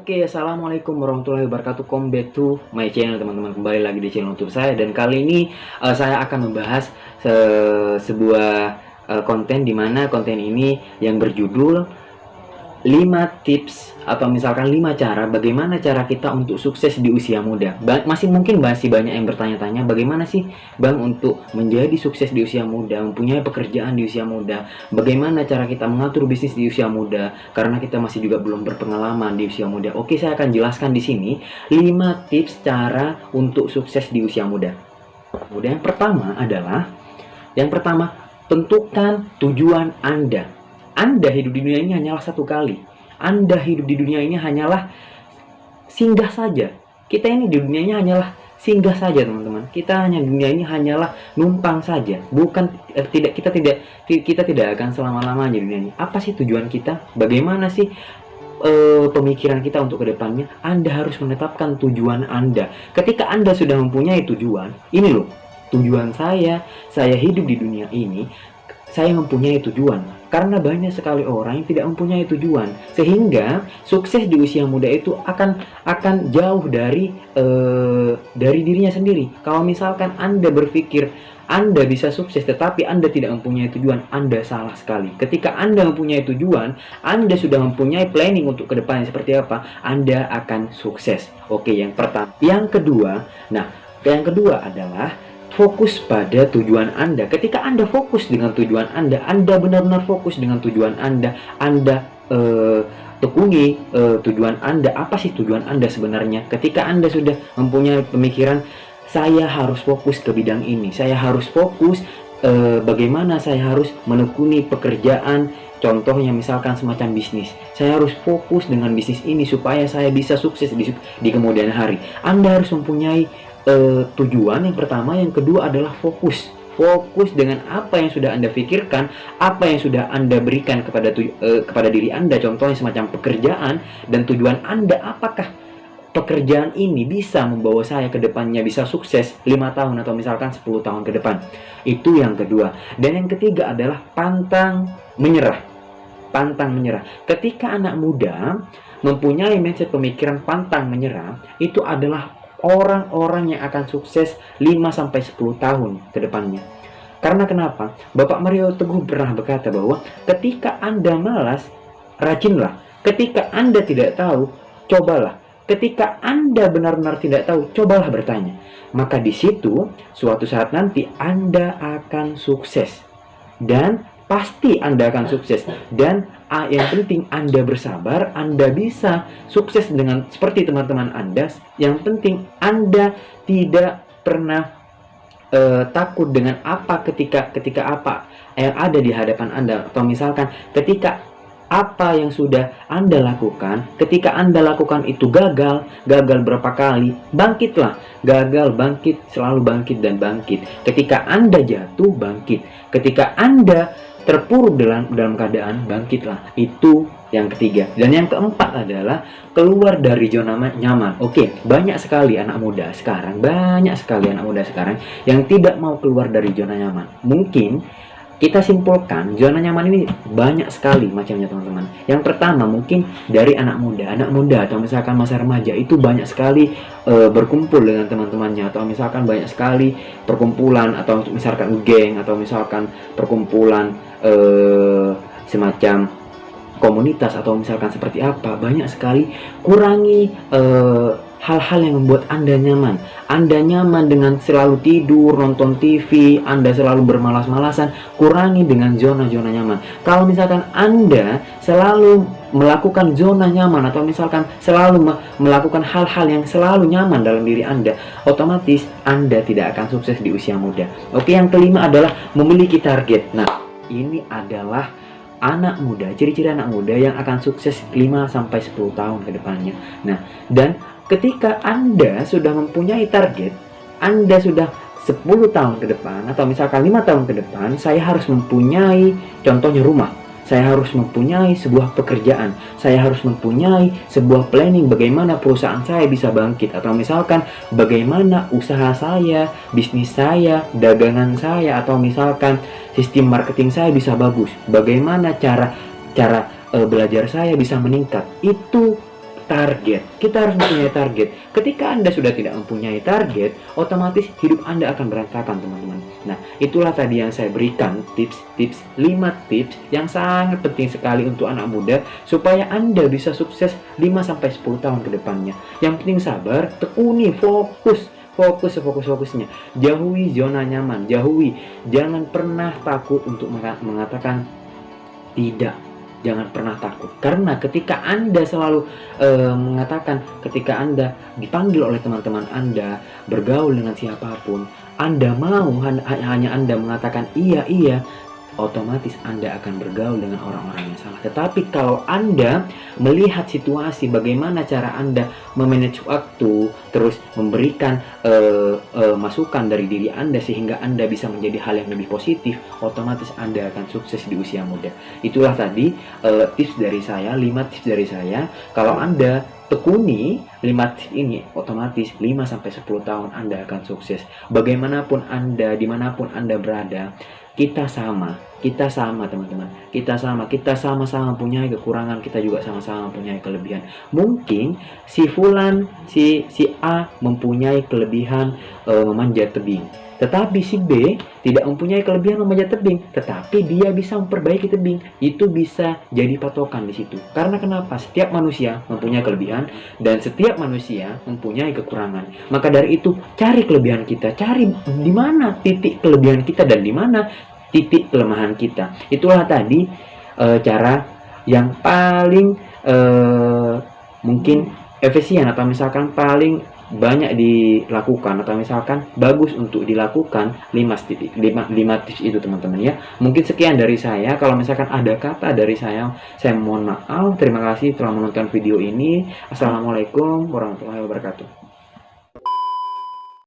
Oke, assalamualaikum warahmatullahi wabarakatuh. Come back to my channel, teman-teman. Kembali lagi di channel YouTube saya, dan kali ini saya akan membahas sebuah konten, dimana konten ini yang berjudul 5 tips atau misalkan 5 cara bagaimana cara kita untuk sukses di usia muda. Mungkin masih banyak yang bertanya-tanya, bagaimana sih Bang untuk menjadi sukses di usia muda, mempunyai pekerjaan di usia muda, bagaimana cara kita mengatur bisnis di usia muda, karena kita masih juga belum berpengalaman di usia muda. Oke, saya akan jelaskan di sini 5 tips cara untuk sukses di usia muda. Kemudian yang pertama, tentukan tujuan Anda. Anda hidup di dunia ini hanyalah satu kali. Anda hidup di dunia ini hanyalah singgah saja. Kita ini di dunia ini hanyalah singgah saja, teman-teman. Kita hanya di dunia ini hanyalah numpang saja. Kita tidak akan selama-lamanya di dunia ini. Apa sih tujuan kita? Bagaimana sih pemikiran kita untuk kedepannya? Anda harus menetapkan tujuan Anda. Ketika Anda sudah mempunyai tujuan, ini loh, tujuan saya hidup di dunia ini, saya mempunyai tujuan. Karena banyak sekali orang yang tidak mempunyai tujuan, sehingga sukses di usia muda itu akan jauh dari dirinya sendiri. Kalau misalkan Anda berpikir Anda bisa sukses tetapi Anda tidak mempunyai tujuan, Anda salah sekali. Ketika Anda mempunyai tujuan, Anda sudah mempunyai planning untuk kedepannya seperti apa, Anda akan sukses. Oke, yang pertama. Yang kedua adalah fokus pada tujuan Anda. Ketika Anda fokus dengan tujuan Anda benar-benar fokus dengan tujuan Anda tekuni tujuan Anda. Apa sih tujuan Anda sebenarnya? Ketika Anda sudah mempunyai pemikiran, saya harus fokus ke bidang ini, saya harus fokus bagaimana saya harus menekuni pekerjaan, contohnya misalkan semacam bisnis. Saya harus fokus dengan bisnis ini supaya saya bisa sukses di kemudian hari. Anda harus mempunyai tujuan yang pertama. Yang kedua adalah fokus dengan apa yang sudah Anda pikirkan, apa yang sudah Anda berikan kepada diri Anda, contohnya semacam pekerjaan, dan tujuan Anda, apakah pekerjaan ini bisa membawa saya ke depannya bisa sukses 5 tahun atau misalkan 10 tahun ke depan. Itu yang kedua. Dan yang ketiga adalah pantang menyerah. Ketika anak muda mempunyai mindset pemikiran pantang menyerah, itu adalah orang-orang yang akan sukses 5-10 tahun ke depannya. Karena kenapa? Bapak Mario Teguh pernah berkata bahwa ketika Anda malas, rajinlah. Ketika Anda tidak tahu, cobalah. Ketika Anda benar-benar tidak tahu, cobalah bertanya. Maka di situ, suatu saat nanti Anda akan sukses. Dan pasti Anda akan sukses. Dan yang penting Anda bersabar, Anda bisa sukses dengan seperti teman-teman Anda. Yang penting Anda tidak pernah takut dengan apa ketika apa yang ada di hadapan Anda, atau misalkan ketika apa yang sudah Anda lakukan, ketika Anda lakukan itu gagal berapa kali, bangkitlah. Gagal, bangkit, selalu bangkit dan bangkit. Ketika Anda jatuh, bangkit. Ketika Anda terpuruk dalam keadaan, bangkitlah. Itu yang ketiga. Dan yang keempat adalah keluar dari zona nyaman. Oke, banyak sekali anak muda sekarang yang tidak mau keluar dari zona nyaman. Mungkin kita simpulkan, zona nyaman ini banyak sekali macamnya, teman-teman. Yang pertama mungkin dari anak muda atau misalkan masa remaja, itu banyak sekali berkumpul dengan teman-temannya, atau misalkan banyak sekali perkumpulan, atau misalkan geng, atau misalkan perkumpulan semacam komunitas, atau misalkan seperti apa. Banyak sekali. Kurangi hal-hal yang membuat Anda nyaman. Anda nyaman dengan selalu tidur, nonton TV, Anda selalu bermalas-malasan. Kurangi dengan zona-zona nyaman. Kalau misalkan Anda selalu melakukan zona nyaman, atau misalkan selalu melakukan hal-hal yang selalu nyaman dalam diri Anda, otomatis Anda tidak akan sukses di usia muda. Oke, yang kelima adalah memiliki target. Nah, ini adalah anak muda, ciri-ciri anak muda yang akan sukses 5-10 tahun ke depannya. Nah, dan ketika Anda sudah mempunyai target, Anda sudah 10 tahun ke depan, atau misalkan 5 tahun ke depan, saya harus mempunyai, contohnya rumah, saya harus mempunyai sebuah pekerjaan, saya harus mempunyai sebuah planning bagaimana perusahaan saya bisa bangkit, atau misalkan bagaimana usaha saya, bisnis saya, dagangan saya, atau misalkan sistem marketing saya bisa bagus, bagaimana cara belajar saya bisa meningkat. Itu target. Kita harus mempunyai target. Ketika Anda sudah tidak mempunyai target, otomatis hidup Anda akan berantakan, teman-teman. Nah, itulah tadi yang saya berikan tips-tips, 5 tips yang sangat penting sekali untuk anak muda supaya Anda bisa sukses 5-10 tahun ke depannya. Yang penting sabar, tekuni, fokus sefokus-fokusnya. Jauhi zona nyaman, jangan pernah takut untuk mengatakan tidak. Jangan pernah takut, karena ketika Anda selalu mengatakan, ketika Anda dipanggil oleh teman-teman Anda bergaul dengan siapapun, Anda mau hanya Anda mengatakan iya, otomatis Anda akan bergaul dengan orang-orang yang salah. Tetapi kalau Anda melihat situasi, bagaimana cara Anda memanage waktu, terus memberikan masukan dari diri Anda sehingga Anda bisa menjadi hal yang lebih positif, otomatis Anda akan sukses di usia muda. Itulah tadi tips dari saya, 5 tips dari saya. Kalau Anda tekuni 5 tips ini, otomatis 5-10 tahun Anda akan sukses. Bagaimanapun Anda, dimanapun Anda berada, kita sama teman-teman. Kita sama-sama punya kekurangan, kita juga sama-sama punya kelebihan. Mungkin si Fulan, si A mempunyai kelebihan memanjat tebing, tetapi si B tidak mempunyai kelebihan memanjat tebing, tetapi dia bisa memperbaiki tebing. Itu bisa jadi patokan di situ. Karena kenapa? Setiap manusia mempunyai kelebihan dan setiap manusia mempunyai kekurangan. Maka dari itu, cari kelebihan kita, cari di mana titik kelebihan kita dan di mana titik kelemahan kita. Itulah tadi cara yang paling mungkin efisien, atau misalkan paling banyak dilakukan, atau misalkan bagus untuk dilakukan 5 tips itu, teman-teman ya. Mungkin sekian dari saya. Kalau misalkan ada kata dari saya mohon maaf. Terima kasih telah menonton video ini. Assalamualaikum warahmatullahi wabarakatuh.